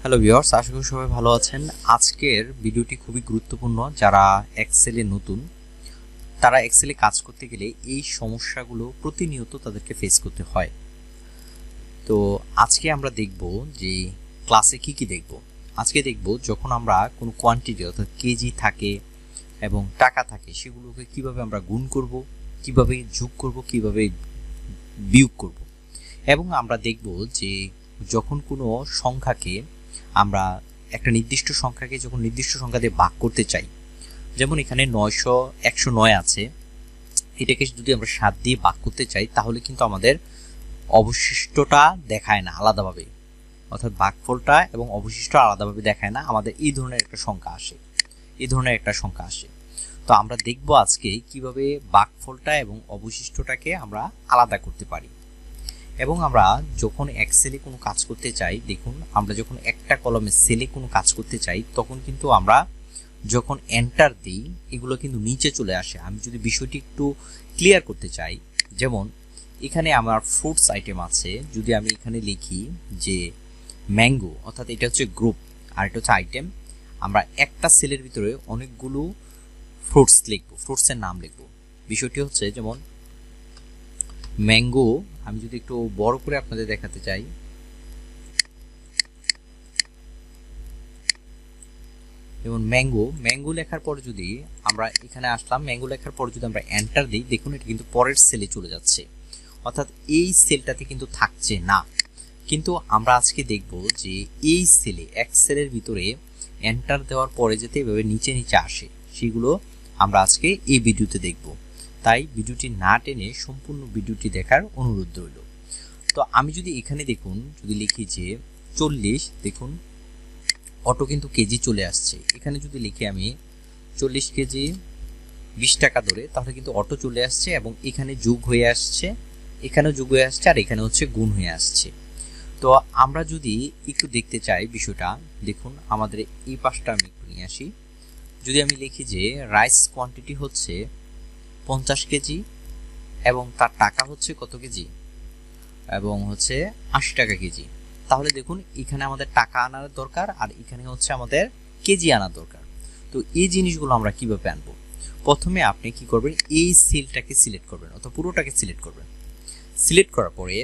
Hello viewers, আশা করি সবাই ভালো আছেন। আজকের ভিডিওটি খুবই গুরুত্বপূর্ণ। যারা এক্সেলে নতুন, তারা এক্সেলে কাজ করতে গেলে এই সমস্যাগুলো প্রতিনিয়ত তাদেরকে ফেস করতে হয়। তো আজকে আমরা দেখব যে ক্লাসে কি দেখব। আজকে দেখব যখন আমরা কোনো কোয়ান্টিটি অর্থাৎ কেজি থাকে এবং টাকা থাকে, সেগুলোকে কিভাবে আমরা গুণ করব, কিভাবে যোগ করব, কিভাবে বিয়োগ করব। এবং আমরা দেখব যে যখন কোনো সংখ্যাকে আমরা একটা নির্দিষ্ট সংখ্যাকে যখন নির্দিষ্ট সংখ্যা দিয়ে ভাগ করতে চাই, যেমন এখানে 109 আছে, এটাকে যদি আমরা 7 দিয়ে ভাগ করতে চাই তাহলে কিন্তু আমাদের অবশিষ্টটা দেখায় না আলাদাভাবে, অর্থাৎ ভাগফলটা এবং অবশিষ্ট আলাদাভাবে দেখায় না, আমাদের এই ধরনের একটা সংখ্যা আসে। তো আমরা দেখব আজকে কিভাবে ভাগফলটা এবং অবশিষ্টটাকে আমরা আলাদা করতে পারি। এবং আমরা যখন এক্সেলে কোনো কাজ করতে চাই, দেখুন আমরা যখন একটা কলমে সেলে কোনো কাজ করতে চাই তখন কিন্তু আমরা যখন এন্টার দিই এগুলো কিন্তু নিচে চলে আসে। আমি যদি বিষয়টি একটু ক্লিয়ার করতে চাই, যেমন এখানে আমার ফ্রুটস আইটেম আছে, যদি আমি এখানে লিখি যে ম্যাঙ্গো, অর্থাৎ এটা হচ্ছে গ্রুপ আর এটা হচ্ছে আইটেম, আমরা একটা সেলের ভিতরে অনেকগুলো ফ্রুটস লিখবো, ফ্রুটসের নাম লিখবো। বিষয়টি হচ্ছে যেমন ম্যাঙ্গো, আমি যদি একটু বড় করে আপনাদের দেখাতে চাই, যেমন ম্যাঙ্গো লেখার পর যদি আমরা এখানে আসলাম, ম্যাঙ্গো লেখার পর যদি আমরা এন্টার দিই, দেখুন এটা কিন্তু পরের সেলে চলে যাচ্ছে, অর্থাৎ এই সেলটাতে কিন্তু থাকছে না। কিন্তু আমরা আজকে দেখব যে এই সেলে এক সেলের ভিতরে এন্টার দেওয়ার পরে যাতে এভাবে নিচে নিচে আসে, সেগুলো আমরা আজকে এই ভিডিওতে দেখব। তাই ভিডিওটি না টেনে সম্পূর্ণ ভিডিওটি দেখার অনুরোধ রইল। তো আমি যদি এখানে দেখুন, যদি লিখি যে 40, দেখুন অটো কিন্তু কেজি চলে আসছে। এখানে যদি লিখি আমি 40 কেজি 20 টাকা ধরে, তাহলে কিন্তু অটো চলে আসছে এবং এখানে যোগ হয়ে আসছে, এখানেও যোগ হয়ে আসছে, আর এখানে হচ্ছে গুণ হয়ে আসছে। তো আমরা যদি একটু দেখতে চাই বিষয়টা, দেখুন আমাদের এই পাশটা আমি একটু নিয়ে আসি। যদি আমি লিখি যে রাইস কোয়ান্টিটি হচ্ছে 50 কেজি এবং তার টাকা হচ্ছে কত কেজি, এবং হচ্ছে 80 টাকা কেজি, তাহলে দেখুন এখানে আমাদের টাকা আনার দরকার আর এখানে হচ্ছে আমাদের কেজি আনার দরকার। তো এই জিনিসগুলো আমরা কিভাবে আনবো? প্রথমে আপনি কি করবেন, এই সেলটাকে সিলেক্ট করবেন, অথবা পুরোটাকে সিলেক্ট করবেন। সিলেক্ট করার পরে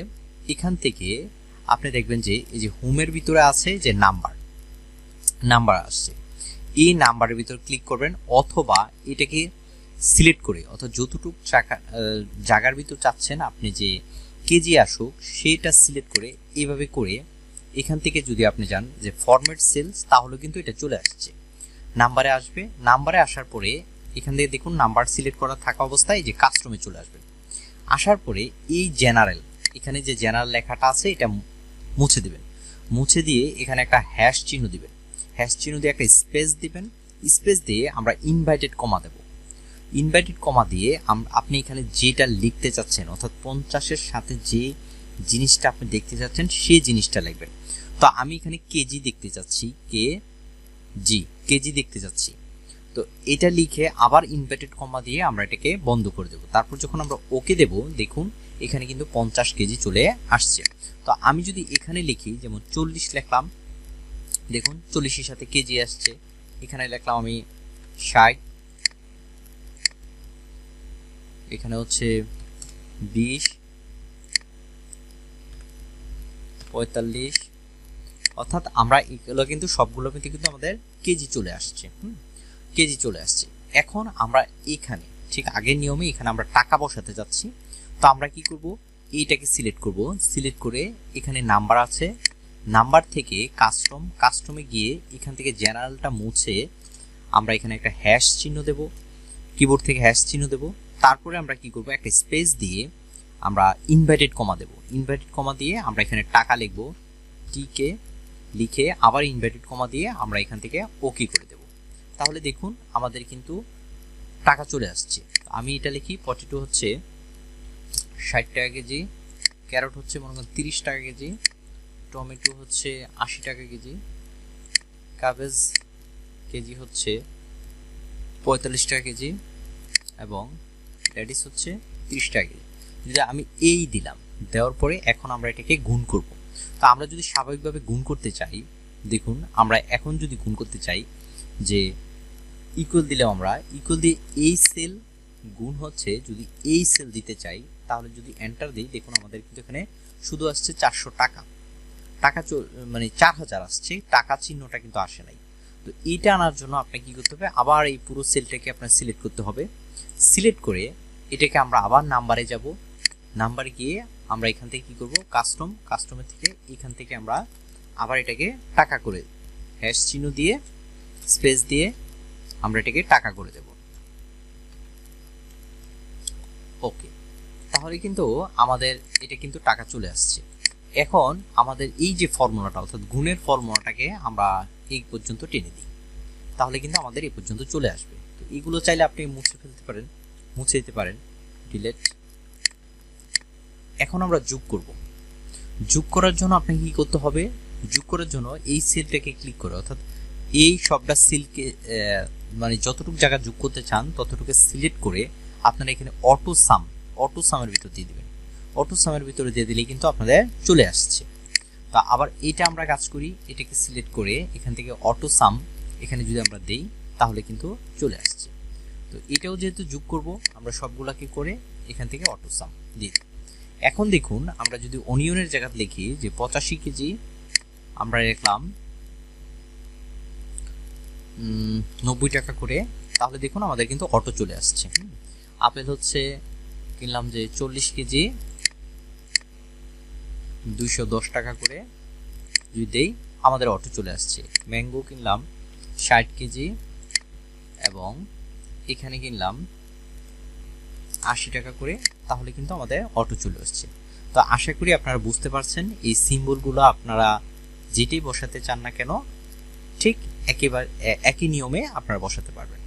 এখান থেকে আপনি দেখবেন যে এই যে হোমের ভিতরে আছে যে নাম্বার আসছে, এই নাম্বারের ভিতর ক্লিক করবেন, অথবা এটাকে সিলেক্ট করে, অথবা যতটুকু জায়গার ভিতর চাচ্ছেন আপনি যে কেজি আসুক সেটা সিলেক্ট করে এইভাবে করে এখান থেকে যদি আপনি যান যে ফরম্যাট সেলস, তাহলে কিন্তু এটা চলে আসছে, নাম্বারে আসবে। নাম্বারে আসার পরে এখান থেকে দেখুন নাম্বার সিলেক্ট করা থাকা অবস্থায় যে কাস্টমে চলে আসবে। আসার পরে এই জেনারেল, এখানে যে জেনারেল লেখাটা আছে এটা মুছে দিবেন। মুছে দিয়ে এখানে একটা হ্যাশ চিহ্ন দিবেন, হ্যাশ চিহ্ন দিয়ে একটা স্পেস দিবেন। স্পেস দিয়ে আমরা ইনভাইটেড কমা দেব। ইনভাইটেড কমা দিয়ে আপনি এখানে যেটা লিখতে চাচ্ছেন, অর্থাৎ 50-এর সাথে যে জিনিসটা আপনি দেখতে চাচ্ছেন সেই জিনিসটা লিখবেন। তো আমি এখানে কেজি দেখতে চাচ্ছি, কেজি দেখতে চাচ্ছি। তো এটা লিখে আবার ইনভার্টেড কমা দিয়ে আমরা এটাকে বন্ধ করে দেব। তারপর যখন আমরা ওকে দেব, দেখুন এখানে কিন্তু 50 কেজি চলে আসছে। তো আমি যদি এখানে লিখি যেমন 40 লিখলাম, দেখুন 40-এর সাথে কেজি আসছে। এখানে লিখলাম আমি 60, এখানে হচ্ছে 20, 45, অর্থাৎ আমরা এগুলো কিন্তু সবগুলো কিন্তু আমাদের কেজি চলে আসছে, কেজি চলে আসছে। এখন আমরা এখানে ঠিক আগের নিয়মে এখানে আমরা টাকা বসাতে যাচ্ছি। তো আমরা কি করব, এইটাকে সিলেক্ট করব, সিলেক্ট করে এখানে নাম্বার আছে, নাম্বার থেকে কাস্টমে গিয়ে এখান থেকে জেনারেলটা মুছে আমরা এখানে একটা হ্যাশ চিহ্ন দেব, কিবোর্ড থেকে হ্যাশ চিহ্ন দেব। তারপরে আমরা কি করব, একটা স্পেস দিয়ে আমরা ইনভার্টেড কমা দেব। ইনভার্টেড কমা দিয়ে আমরা এখানে টাকা লিখব, টিকে লিখে আবার ইনভার্টেড কমা দিয়ে আমরা এখান থেকে ওকে করে দেব। তাহলে দেখুন আমাদের কিন্তু টাকা চলে আসছে। আমি এটা লিখি, পটেটো হচ্ছে 60 টাকা কেজি, ক্যারট হচ্ছে মনে করেন 30 টাকা কেজি, টমেটো হচ্ছে 80 টাকা কেজি, কাবেজ কেজি হচ্ছে 45 টাকা কেজি, এবং লেডিস হচ্ছে 30 টাকা কেজি। যদি আমি এই দিলাম, দেওয়ার পরে এখন আমরা এটাকে গুণ করব। তো আমরা যদি স্বাভাবিকভাবে গুণ করতে চাই, দেখুন আমরা এখন যদি গুণ করতে চাই, যে ইকুয়াল দিলেও আমরা ইকুয়াল দিয়ে এই সেল গুণ হচ্ছে যদি এই সেল দিতে চাই, তাহলে যদি এন্টার দিই, দেখুন আমাদের কিন্তু এখানে শুধু আসছে 400 টাকা, মানে 4000 আসছে, টাকা চিহ্নটা কিন্তু আসে নাই। তো এইটা আনার জন্য আপনাকে কি করতে হবে, আবার এই পুরো সেলটাকে আপনার সিলেক্ট করতে হবে। সিলেক্ট করে এটাকে আমরা আবার নাম্বারে যাব, নাম্বারে গিয়ে আমরা এখান থেকে কি করব, কাস্টমের থেকে এখান থেকে আমরা আবার এটাকে টাকা করে হ্যাশ চিহ্ন দিয়ে স্পেস দিয়ে আমরা এটাকে টাকা করে দেব। ওকে, তাহলে কিন্তু আমাদের এটা কিন্তু টাকা চলে আসছে। এখন আমাদের এই যে ফর্মুলাটা অর্থাৎ গুণের ফর্মুলাটাকে আমরা এই পর্যন্ত টেনে দিই, তাহলে কিন্তু আমাদের এই পর্যন্ত চলে আসবে। তো এইগুলো চাইলে আপনি মুছে ফেলতে পারেন, মুছে দিতে পারেন, ডিলিট। এখন আমরা যোগ করব। যোগ করার জন্য আপনাকে কি করতে হবে, যোগ করার জন্য এই সেলটাকে ক্লিক করে অর্থাৎ এই সবটা সেলকে মানে যতটুকু জায়গা যোগ করতে চান ততটুকু সিলেক্ট করে আপনারা এখানে অটো সামের ভিতর দিয়ে দিবেন। অটো সামের ভিতরে দিয়ে দিলেই কিন্তু আপনাদের চলে আসছে। তা আবার এটা আমরা কাজ করি, এটাকে সিলেক্ট করে এখান থেকে অটো সাম এখানে যদি আমরা দেই তাহলে কিন্তু চলে আসছে। তো এটাও যেহেতু যোগ করব আমরা সবগুলাকে করে এখান থেকে অটো সাম দিই। এখন দেখুন আমরা যদি অনিয়নের জায়গা লিখি যে 85 কেজি আমরা লিখলাম 90 টাকা করে, তাহলে দেখুন আমাদের কিন্তু অটো চলে আসছে। আপেল হচ্ছে কিনলাম যে 40 কেজি 210 টাকা করে যদি দেই আমাদের অটো চলে আসছে। ম্যাঙ্গো কিনলাম 60 কেজি এবং এখানে কিনলাম 80 টাকা করে, তাহলে কিন্তু আমাদের অটো চলে আসছে। তো আশা করি আপনারা বুঝতে পারছেন এই সিম্বলগুলো আপনারা যেটাই বসাতে চান না কেন ঠিক একেবারে একই নিয়মে আপনারা বসাতে পারবেন।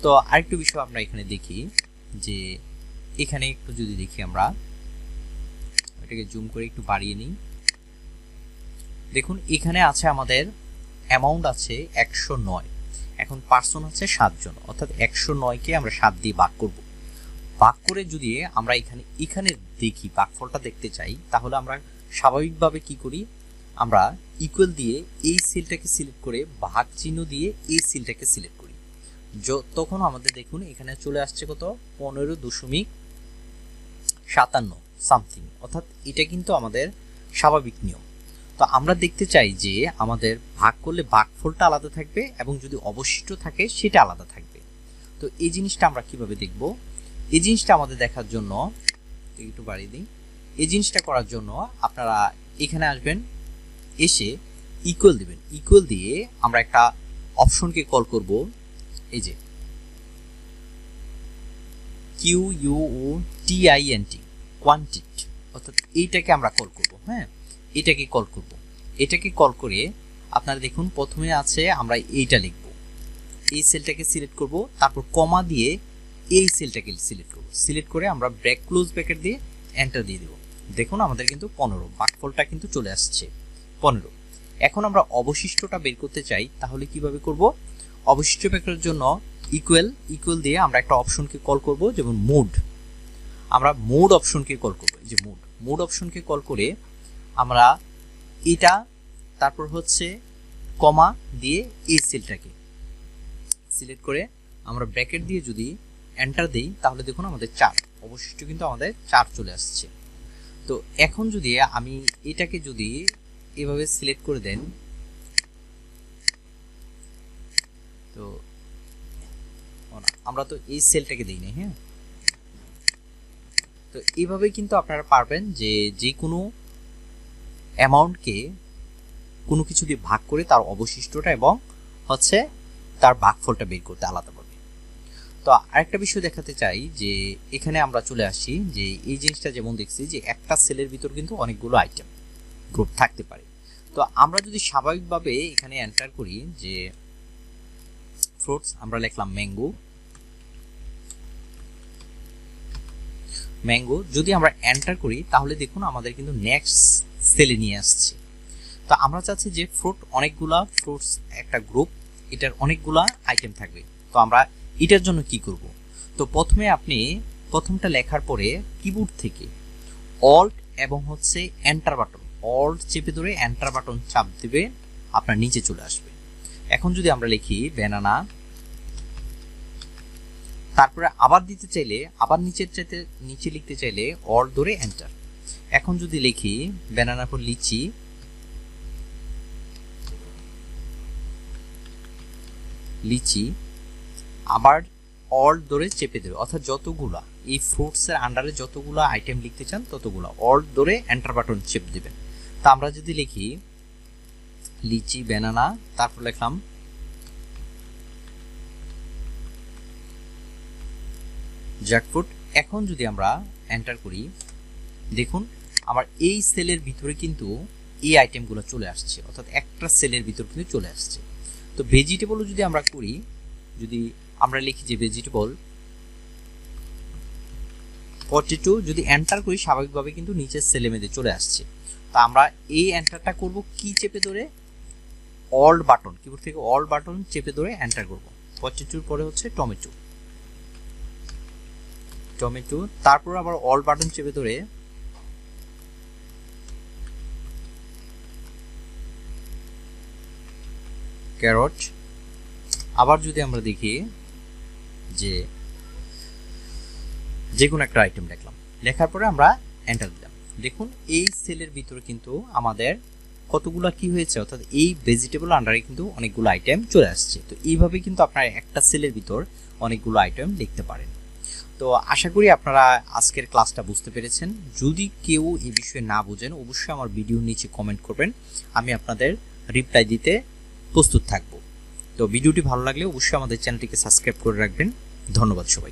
তো আরেকটু বিষয় আমরা এখানে দেখি যে এখানে একটু যদি দেখি আমরা এটাকে জুম করে একটু বাড়িয়ে নিই, দেখুন এখানে আছে আমাদের অ্যামাউন্ট আছে 109, এখন পার্সন আছে 7 জন, অর্থাৎ 109 কে আমরা 7 দিয়ে ভাগ করব। ভাগ করে যদি আমরা এখানে দেখি ভাগফলটা দেখতে চাই, তাহলে আমরা স্বাভাবিকভাবে কি করি, আমরা ইকুয়াল দিয়ে এই সেলটাকে সিলেক্ট করে ভাগ চিহ্ন দিয়ে এই সেলটাকে সিলেক্ট করি। তখন আমাদের দেখুন এখানে চলে আসছে কত 15.57 সামথিং, অর্থাৎ এটা কিন্তু আমাদের স্বাভাবিক নিয়ম। তো আমরা দেখতে চাই যে আমাদের ভাগ করলে ভাগফলটা আলাদা থাকবে এবং যদি অবশিষ্ট থাকে সেটা আলাদা থাকবে। তো এই জিনিসটা আমরা কিভাবে দেখব, এই জিনিসটা আমাদের দেখার জন্য একটু বাড়িয়ে দিই। এই জিনিসটা করার জন্য আপনারা এখানে আসবেন, এসে ইকুয়াল দিবেন। ইকুয়াল দিয়ে আমরা একটা অপশনকে কল করব, এই যে QUOTINT কোয়ান্টিট, অর্থাৎ এইটাকে আমরা কল করব। হ্যাঁ, এটাকে কল করব। এটাকে কল করে আপনারা দেখুন প্রথমে আছে আমরা এইটা লিখব, এই সেলটাকে সিলেক্ট করব, তারপর কমা দিয়ে এই সেলটাকে সিলেক্ট করব। সিলেক্ট করে আমরা ব্র্যাকেট ক্লোজ ব্র্যাকেট দিয়ে এন্টার দিয়ে দেব। দেখুন আমাদের কিন্তু 15 ভাগফলটা কিন্তু চলে আসছে 15। এখন আমরা অবশিষ্টটা বের করতে চাই, তাহলে কিভাবে করব, অবশিষ্ট বের করার জন্য ইকুয়াল দিয়ে আমরা একটা অপশনকে কল করব, যেমন মোড। আমরা মোড অপশনকে কল করব, এই যে মোড অপশনকে কল করে আমরা এটা তারপর হচ্ছে কমা দিয়ে এই সেলটাকে সিলেক্ট করে আমরা ব্র্যাকেট দিয়ে যদি এন্টার দেই, তাহলে দেখুন আমাদের 4 অবশিষ্ট কিন্তু আমাদের 4 চলে আসছে। তো এখন যদি আমি এটাকে যদি এভাবে সিলেক্ট করে দেন, তো আমরা তো এই সেলটাকে দেই না, হ্যাঁ, তো এইভাবে কিন্তু আপনারা পারবেন যে কোনো অ্যামাউন্টকে কোনো কিছু দিয়ে ভাগ করে তার অবশিষ্টটা এবং হচ্ছে তার ভাগফলটা বের করতে আলাদাভাবে। তো আরেকটা বিষয় দেখাতে চাই যে এখানে আমরা চলে আসি যে এই জিনিসটা যেমন দেখছি যে একটা সেলের ভিতর কিন্তু অনেকগুলো আইটেম গ্রুপ থাকতে পারে। তো আমরা যদি স্বাভাবিকভাবে এখানে এন্টার করি যে ফ্রুটস, আমরা লিখলাম ম্যাঙ্গো, যদি আমরা এন্টার করি তাহলে দেখুন আমাদের কিন্তু নেক্সট সেলে নিয়ে আসছে। তো আমরা চাচ্ছি যে ফ্রুটস একটা গ্রুপ, এটার অনেকগুলা আইটেম থাকবে। তো আমরা এটার জন্য কি করব, তো প্রথমে আপনি প্রথমটা লেখার পরে কিবোর্ড থেকে অল্ট এবং হচ্ছে এন্টার বাটন, অল্ট চেপে ধরে এন্টার বাটন চাপ দিবে, আপনার নিচে চলে আসবে। এখন যদি আমরা লিখি ব্যানানা, তারপরে আবার দিতে চাইলে আবার নিচে লিখতে চাইলে অল ধরে এন্টার। এখন যদি লিখি ব্যানানা পর লিচি, লিচি, আবার অল ধরে চেপে দেবে, অর্থাৎ যতগুলা এই ফ্রুটসের আন্ডারে যতগুলো আইটেম লিখতে চান ততগুলো অল ধরে এন্টার বাটন চেপ দিবেন। তা আমরা যদি লিখি লিচি, ব্যানানা, তারপর লিখলাম জ্যাকফ্রুট। এখন যদি আমরা এন্টার করি, দেখুন আমার এই সেলের ভিতরে কিন্তু এই আইটেমগুলো চলে আসছে, অর্থাৎ একটা সেলের ভিতর কিন্তু চলে আসছে। তো ভেজিটেবলও যদি আমরা করি, যদি আমরা লিখি যে ভেজিটেবল পটেটো, যদি এন্টার করি স্বাভাবিকভাবে কিন্তু নিচের সেলে মেয়েদের চলে আসছে। তা আমরা এই এন্টারটা করব কি চেপে ধরে, অল বাটন, কিবোর্ড থেকে অল বাটন চেপে ধরে এন্টার করব। পটেটোর পরে হচ্ছে টমেটো, টমেটো, তারপর আবার অল বাটন চেপে ধরে ক্যারট। আবার যদি আমরা দেখি যে কোনো একটা আইটেম লিখলাম, লেখার পরে আমরা এন্টার দিলাম, দেখুন এই সেলের ভিতরে কিন্তু আমাদের কতগুলো কি হয়েছে, অর্থাৎ এই ভেজিটেবল আন্ডারে কিন্তু অনেকগুলো আইটেম চলে আসছে। তো এইভাবে কিন্তু আপনারা একটা সেলের ভিতর অনেকগুলো আইটেম লিখতে পারেন। তো আশা করি আপনারা আজকের ক্লাসটা বুঝতে পেরেছেন। যদি কেউ এই বিষয়ে না বুঝেন অবশ্যই আমার ভিডিওর নিচে কমেন্ট করবেন, আমি আপনাদের রিপ্লাই দিতে প্রস্তুত থাকব। তো ভিডিওটি ভালো লাগলে অবশ্যই আমাদের চ্যানেলটিকে সাবস্ক্রাইব করে রাখবেন। ধন্যবাদ সবাই।